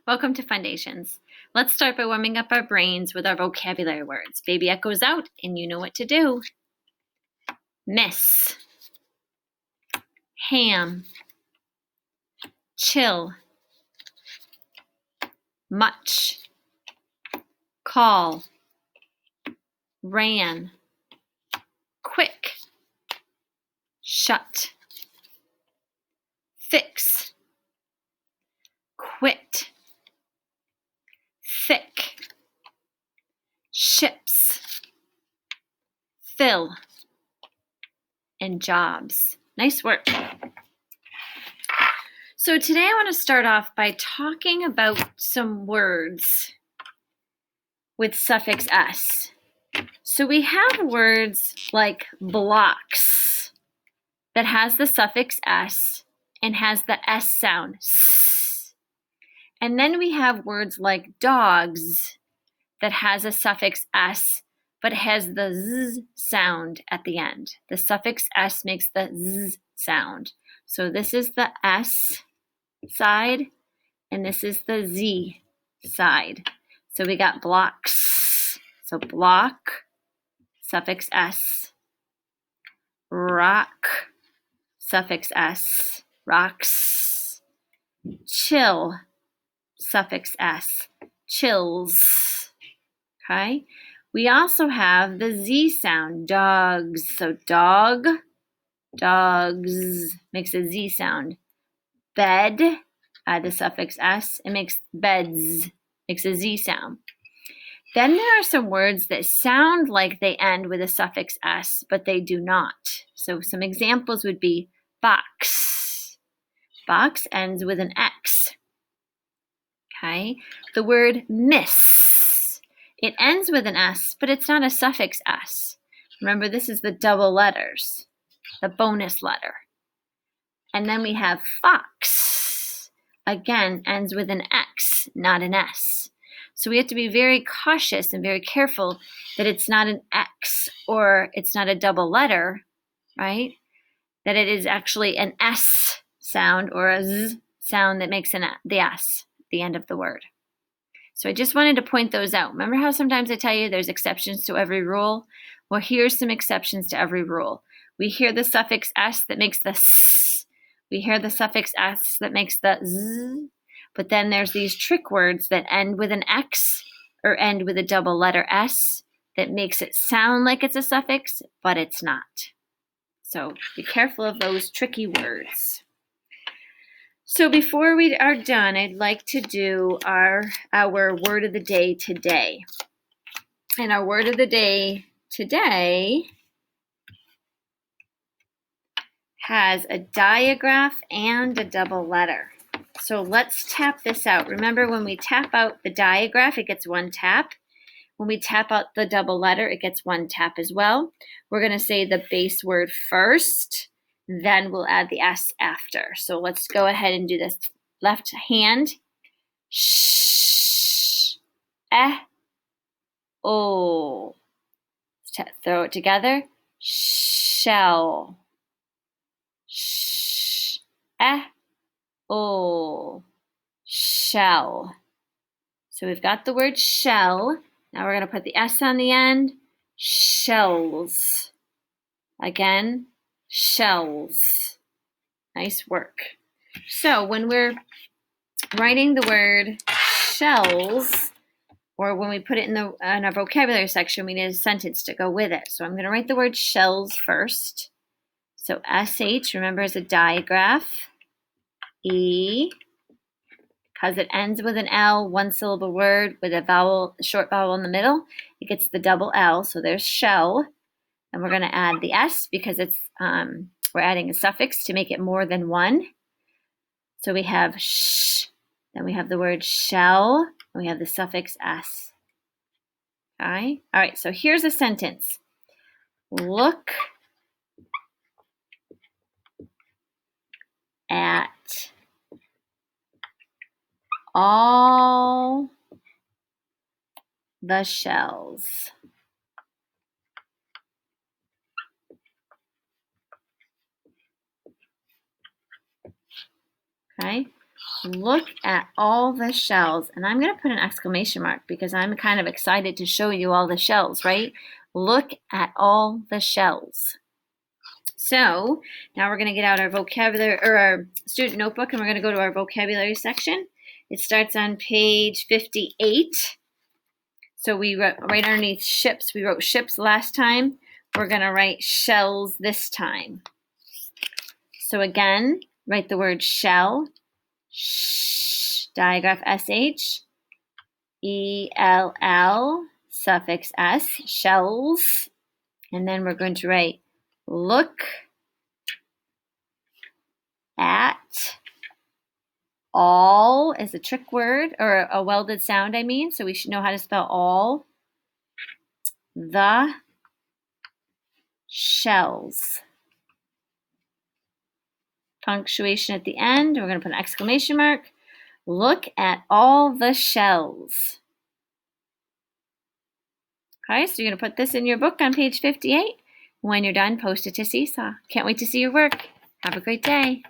Welcome to Foundations. Let's start by warming up our brains with our vocabulary words. Baby echoes out, and you know what to do. Miss, ham, chill, much, call, ran, quick, shut, fix, quit, thick, ships, fill, and jobs. Nice work. So today I want to start off by talking about some words with suffix s. So we have words like blocks that has the suffix s and has the s sound. S. And then we have words like dogs that has a suffix s but has the z sound at the end. The suffix s makes the z sound. So this is the s side and this is the z side. So we got blocks. So block, suffix s. Rock, suffix s. Rocks. Chill, suffix s. Chills. Okay? We also have the z sound, dogs. So dog, dogs makes a z sound. Bed, add the suffix s, it makes beds, makes a z sound. Then there are some words that sound like they end with a suffix s, but they do not. So some examples would be box. Box ends with an x. Okay. The word miss. It ends with an s, but it's not a suffix s. Remember, this is the double letters, the bonus letter. And then we have fox. Again, ends with an x, not an s. So we have to be very cautious and very careful that it's not an x or it's not a double letter, right? That it is actually an s sound or a z sound that makes the s at the end of the word. So I just wanted to point those out. Remember how sometimes I tell you there's exceptions to every rule? Well, here's some exceptions to every rule. We hear the suffix s that makes the s. We hear the suffix s that makes the z. But then there's these trick words that end with an x or end with a double letter s that makes it sound like it's a suffix, but it's not. So be careful of those tricky words. So before we are done, I'd like to do our word of the day today. And our word of the day today has a diagraph and a double letter. So let's tap this out. Remember, when we tap out the diagraph, it gets one tap. When we tap out the double letter, it gets one tap as well. We're going to say the base word first, then we'll add the s after. So let's go ahead and do this. Left hand. Sh, o. Throw it together. Shell. Sh, o. Shell. So we've got the word shell. Now we're going to put the s on the end. Shells. Again, shells. Nice work. So when we're writing the word shells, or when we put it in our vocabulary section, we need a sentence to go with it. So I'm going to write the word shells first. So sh, remember, is a digraph. E, because it ends with an L, one syllable word with a vowel, a short vowel in the middle, it gets the double L. So there's shell. And we're going to add the s because it's we're adding a suffix to make it more than one. So we have sh, then we have the word shell, and we have the suffix s. Okay? All right, so here's a sentence. Look at all the shells. Okay? Look at all the shells. And I'm going to put an exclamation mark because I'm kind of excited to show you all the shells, right? Look at all the shells. So now we're going to get out our vocabulary or our student notebook, and we're going to go to our vocabulary section. It starts on page 58. So we wrote right underneath ships. We wrote ships last time. We're going to write shells this time. So again, write the word shell. Sh, digraph sh, ell, suffix s, shells. And then we're going to write look at all is a trick word, or a welded sound, I mean. So we should know how to spell all. The shells. Punctuation at the end. We're going to put an exclamation mark. Look at all the shells. Okay, so you're going to put this in your book on page 58. When you're done, post it to Seesaw. Can't wait to see your work. Have a great day.